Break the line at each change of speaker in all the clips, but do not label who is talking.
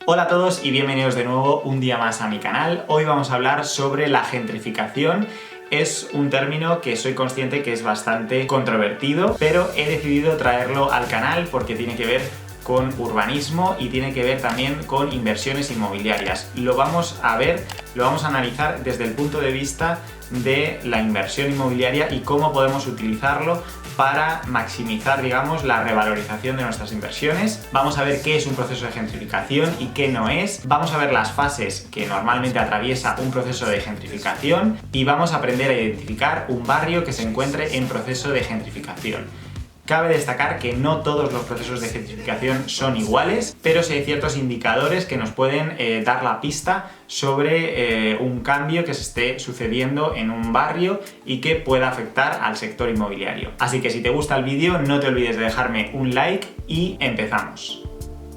Hola a todos y bienvenidos de nuevo un día más a mi canal. Hoy vamos a hablar sobre la gentrificación. Es un término que soy consciente que es bastante controvertido, pero he decidido traerlo al canal porque tiene que ver con urbanismo y tiene que ver también con inversiones inmobiliarias. Lo vamos a ver, lo vamos a analizar desde el punto de vista de la inversión inmobiliaria y cómo podemos utilizarlo para maximizar, digamos, la revalorización de nuestras inversiones. Vamos a ver qué es un proceso de gentrificación y qué no es. Vamos a ver las fases que normalmente atraviesa un proceso de gentrificación y vamos a aprender a identificar un barrio que se encuentre en proceso de gentrificación. Cabe destacar que no todos los procesos de gentrificación son iguales, pero sí hay ciertos indicadores que nos pueden dar la pista sobre un cambio que se esté sucediendo en un barrio y que pueda afectar al sector inmobiliario. Así que si te gusta el vídeo, no te olvides de dejarme un like y empezamos.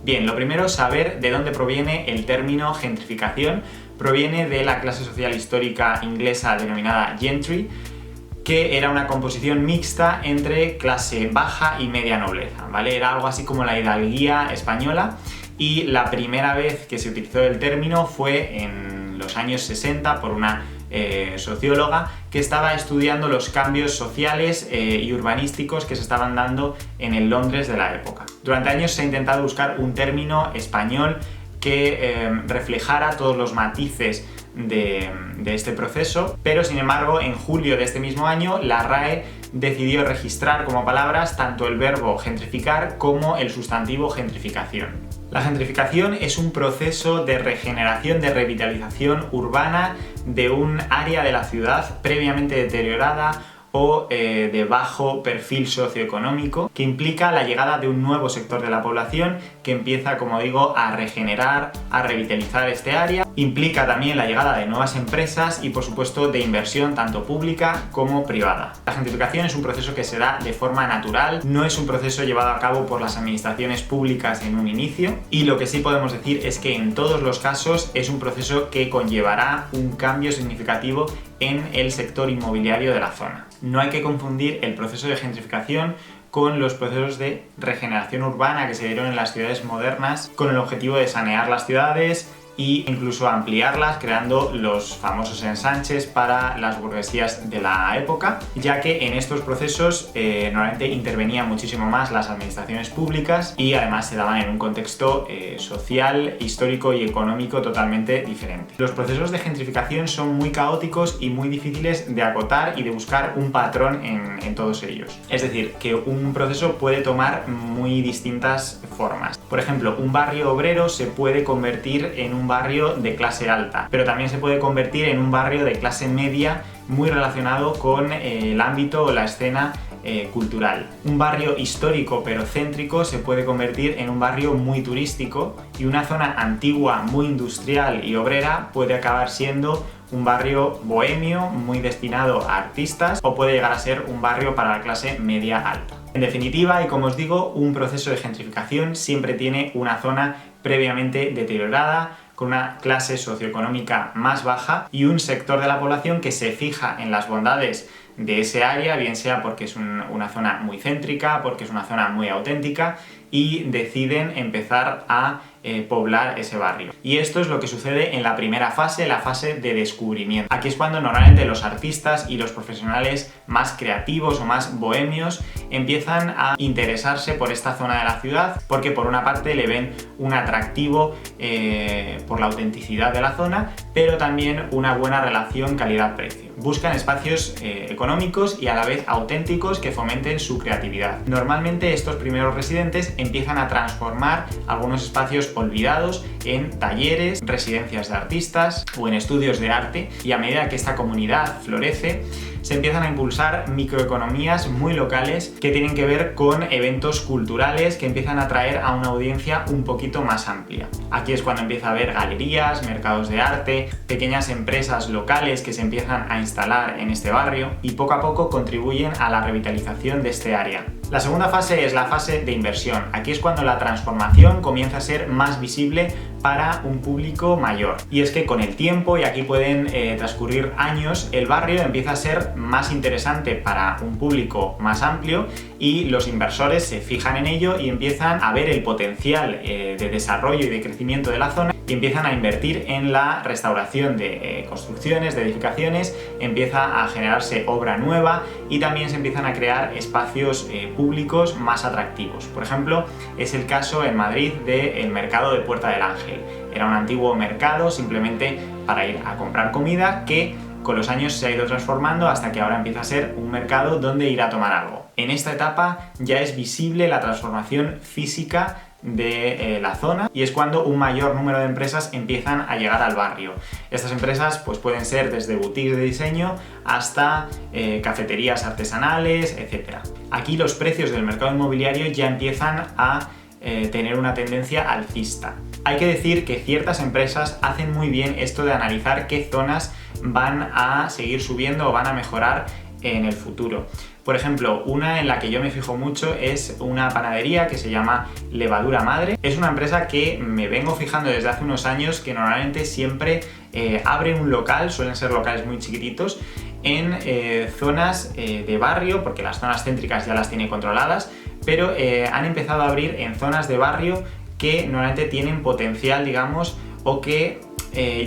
Bien, lo primero, saber de dónde proviene el término gentrificación. Proviene de la clase social histórica inglesa denominada gentry, que era una composición mixta entre clase baja y media nobleza, ¿vale? Era algo así como la hidalguía española y la primera vez que se utilizó el término fue en los años 60 por una socióloga que estaba estudiando los cambios sociales y urbanísticos que se estaban dando en el Londres de la época. Durante años se ha intentado buscar un término español que reflejara todos los matices de este proceso, pero sin embargo en julio de este mismo año la RAE decidió registrar como palabras tanto el verbo gentrificar como el sustantivo gentrificación. La gentrificación es un proceso de regeneración, de revitalización urbana de un área de la ciudad previamente deteriorada o de bajo perfil socioeconómico, que implica la llegada de un nuevo sector de la población que empieza, como digo, a regenerar, a revitalizar este área. Implica también la llegada de nuevas empresas y, por supuesto, de inversión tanto pública como privada. La gentrificación es un proceso que se da de forma natural, no es un proceso llevado a cabo por las administraciones públicas en un inicio, y lo que sí podemos decir es que en todos los casos es un proceso que conllevará un cambio significativo en el sector inmobiliario de la zona. No hay que confundir el proceso de gentrificación con los procesos de regeneración urbana que se dieron en las ciudades modernas con el objetivo de sanear las ciudades e incluso ampliarlas, creando los famosos ensanches para las burguesías de la época, ya que en estos procesos normalmente intervenían muchísimo más las administraciones públicas y además se daban en un contexto social, histórico y económico totalmente diferente. Los procesos de gentrificación son muy caóticos y muy difíciles de acotar y de buscar un patrón en todos ellos. Es decir, que un proceso puede tomar muy distintas formas. Por ejemplo, un barrio obrero se puede convertir en un barrio de clase alta, pero también se puede convertir en un barrio de clase media muy relacionado con el ámbito o la escena cultural. Un barrio histórico pero céntrico se puede convertir en un barrio muy turístico y una zona antigua muy industrial y obrera puede acabar siendo un barrio bohemio muy destinado a artistas o puede llegar a ser un barrio para la clase media alta. En definitiva, y como os digo, un proceso de gentrificación siempre tiene una zona previamente deteriorada, con una clase socioeconómica más baja y un sector de la población que se fija en las bondades de ese área, bien sea porque es una zona muy céntrica, porque es una zona muy auténtica y deciden empezar a poblar ese barrio. Y esto es lo que sucede en la primera fase, la fase de descubrimiento. Aquí es cuando normalmente los artistas y los profesionales más creativos o más bohemios empiezan a interesarse por esta zona de la ciudad porque por una parte le ven un atractivo por la autenticidad de la zona, pero también una buena relación calidad-precio. Buscan espacios económicos y a la vez auténticos que fomenten su creatividad. Normalmente estos primeros residentes empiezan a transformar algunos espacios olvidados en talleres, residencias de artistas o en estudios de arte, y a medida que esta comunidad florece se empiezan a impulsar microeconomías muy locales que tienen que ver con eventos culturales que empiezan a atraer a una audiencia un poquito más amplia. Aquí es cuando empieza a haber galerías, mercados de arte, pequeñas empresas locales que se empiezan a instalar en este barrio y poco a poco contribuyen a la revitalización de este área. La segunda fase es la fase de inversión. Aquí es cuando la transformación comienza a ser más visible para un público mayor. Y es que con el tiempo, y aquí pueden transcurrir años, el barrio empieza a ser más interesante para un público más amplio y los inversores se fijan en ello y empiezan a ver el potencial de desarrollo y de crecimiento de la zona y empiezan a invertir en la restauración de construcciones, de edificaciones, empieza a generarse obra nueva y también se empiezan a crear espacios públicos más atractivos. Por ejemplo, es el caso en Madrid del mercado de Puerta del Ángel. Era un antiguo mercado simplemente para ir a comprar comida que con los años se ha ido transformando hasta que ahora empieza a ser un mercado donde ir a tomar algo. En esta etapa ya es visible la transformación física de la zona y es cuando un mayor número de empresas empiezan a llegar al barrio. Estas empresas pues pueden ser desde boutiques de diseño hasta cafeterías artesanales, etc. Aquí los precios del mercado inmobiliario ya empiezan a tener una tendencia alcista. Hay que decir que ciertas empresas hacen muy bien esto de analizar qué zonas van a seguir subiendo o van a mejorar en el futuro. Por ejemplo, una en la que yo me fijo mucho es una panadería que se llama Levadura Madre. Es una empresa que me vengo fijando desde hace unos años que normalmente siempre abre un local, suelen ser locales muy chiquititos, en zonas de barrio, porque las zonas céntricas ya las tiene controladas, pero han empezado a abrir en zonas de barrio que normalmente tienen potencial, digamos, o que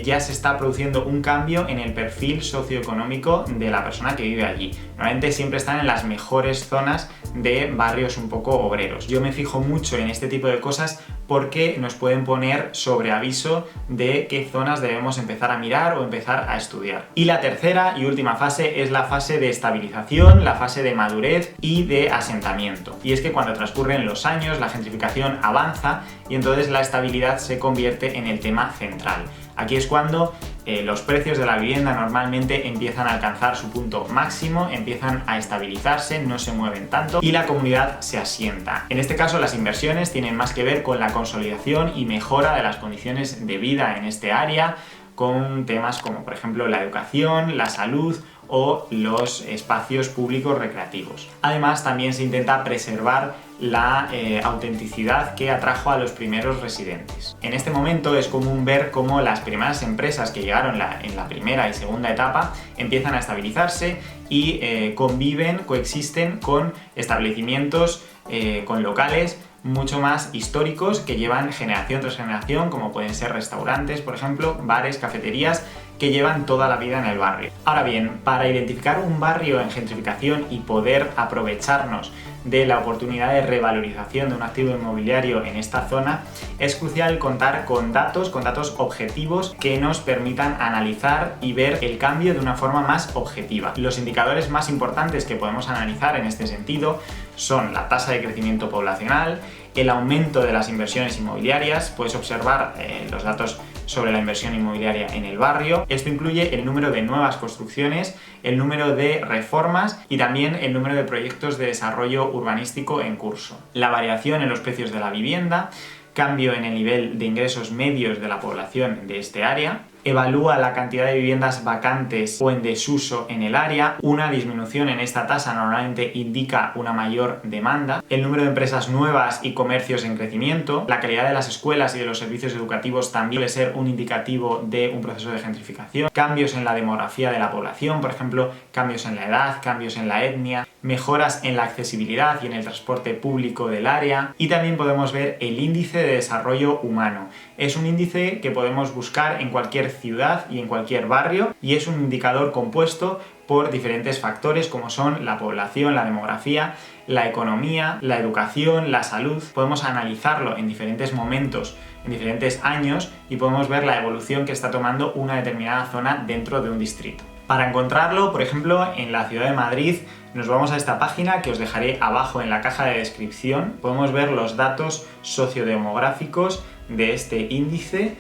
ya se está produciendo un cambio en el perfil socioeconómico de la persona que vive allí. Normalmente siempre están en las mejores zonas de barrios un poco obreros. Yo me fijo mucho en este tipo de cosas porque nos pueden poner sobre aviso de qué zonas debemos empezar a mirar o empezar a estudiar. Y la tercera y última fase es la fase de estabilización, la fase de madurez y de asentamiento. Y es que cuando transcurren los años, la gentrificación avanza y entonces la estabilidad se convierte en el tema central. Aquí es cuando los precios de la vivienda normalmente empiezan a alcanzar su punto máximo, empiezan a estabilizarse, no se mueven tanto y la comunidad se asienta. En este caso las inversiones tienen más que ver con la consolidación y mejora de las condiciones de vida en este área, con temas como por ejemplo la educación, la salud o los espacios públicos recreativos. Además también se intenta preservar la autenticidad que atrajo a los primeros residentes. En este momento es común ver cómo las primeras empresas que llegaron en la primera y segunda etapa empiezan a estabilizarse y coexisten con establecimientos, con locales mucho más históricos que llevan generación tras generación, como pueden ser restaurantes, por ejemplo, bares, cafeterías, que llevan toda la vida en el barrio. Ahora bien, para identificar un barrio en gentrificación y poder aprovecharnos de la oportunidad de revalorización de un activo inmobiliario en esta zona, es crucial contar con datos objetivos que nos permitan analizar y ver el cambio de una forma más objetiva. Los indicadores más importantes que podemos analizar en este sentido son la tasa de crecimiento poblacional, el aumento de las inversiones inmobiliarias, puedes observar los datos sobre la inversión inmobiliaria en el barrio. Esto incluye el número de nuevas construcciones, el número de reformas y también el número de proyectos de desarrollo urbanístico en curso. La variación en los precios de la vivienda, cambio en el nivel de ingresos medios de la población de este área, evalúa la cantidad de viviendas vacantes o en desuso en el área. Una disminución en esta tasa normalmente indica una mayor demanda. El número de empresas nuevas y comercios en crecimiento. La calidad de las escuelas y de los servicios educativos también suele ser un indicativo de un proceso de gentrificación. Cambios en la demografía de la población, por ejemplo, cambios en la edad, cambios en la etnia, mejoras en la accesibilidad y en el transporte público del área. Y también podemos ver el índice de desarrollo humano. Es un índice que podemos buscar en cualquier ciudad y en cualquier barrio y es un indicador compuesto por diferentes factores como son la población, la demografía, la economía, la educación, la salud. Podemos analizarlo en diferentes momentos, en diferentes años y podemos ver la evolución que está tomando una determinada zona dentro de un distrito. Para encontrarlo, por ejemplo, en la ciudad de Madrid, nos vamos a esta página que os dejaré abajo en la caja de descripción. Podemos ver los datos sociodemográficos de este índice,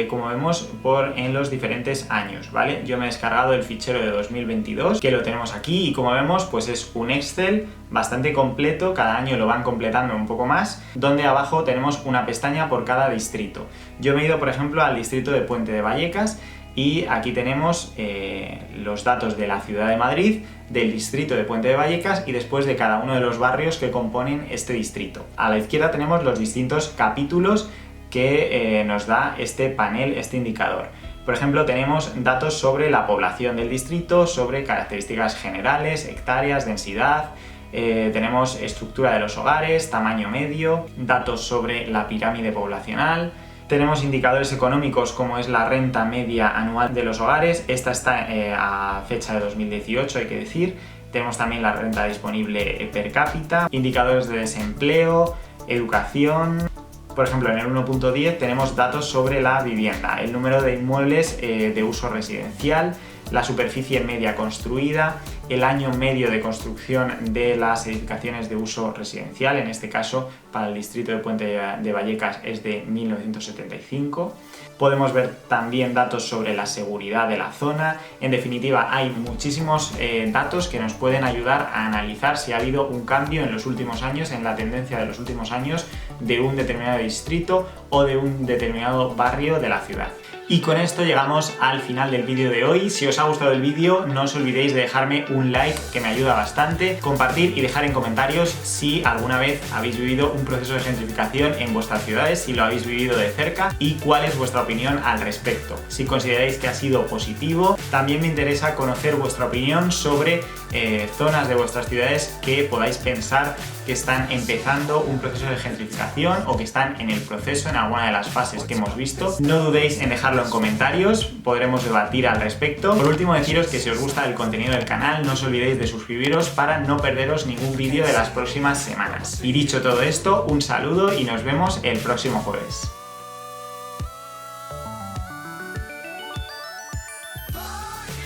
como vemos en los diferentes años, ¿vale? Yo me he descargado el fichero de 2022, que lo tenemos aquí, y como vemos, pues es un Excel bastante completo, cada año lo van completando un poco más, donde abajo tenemos una pestaña por cada distrito. Yo me he ido, por ejemplo, al distrito de Puente de Vallecas, y aquí tenemos los datos de la ciudad de Madrid, del distrito de Puente de Vallecas y después de cada uno de los barrios que componen este distrito. A la izquierda tenemos los distintos capítulos que nos da este panel, este indicador. Por ejemplo, tenemos datos sobre la población del distrito, sobre características generales, hectáreas, densidad, tenemos estructura de los hogares, tamaño medio, datos sobre la pirámide poblacional. Tenemos indicadores económicos como es la renta media anual de los hogares. Esta está a fecha de 2018, hay que decir. Tenemos también la renta disponible per cápita, indicadores de desempleo, educación. Por ejemplo, en el 1.10 tenemos datos sobre la vivienda, el número de inmuebles de uso residencial, la superficie media construida, el año medio de construcción de las edificaciones de uso residencial, en este caso para el distrito de Puente de Vallecas es de 1975. Podemos ver también datos sobre la seguridad de la zona. En definitiva, hay muchísimos datos que nos pueden ayudar a analizar si ha habido un cambio en los últimos años, en la tendencia de los últimos años de un determinado distrito o de un determinado barrio de la ciudad. Y con esto llegamos al final del vídeo de hoy. Si os ha gustado el vídeo, no os olvidéis de dejarme un like, que me ayuda bastante, compartir y dejar en comentarios si alguna vez habéis vivido un proceso de gentrificación en vuestras ciudades, si lo habéis vivido de cerca y cuál es vuestra opinión al respecto. Si consideráis que ha sido positivo, también me interesa conocer vuestra opinión sobre zonas de vuestras ciudades que podáis pensar que están empezando un proceso de gentrificación o que están en el proceso en alguna de las fases que hemos visto. No dudéis en dejarlo en comentarios, podremos debatir al respecto. Por último, deciros que si os gusta el contenido del canal, no os olvidéis de suscribiros para no perderos ningún vídeo de las próximas semanas. Y dicho todo esto, un saludo y nos vemos el próximo jueves.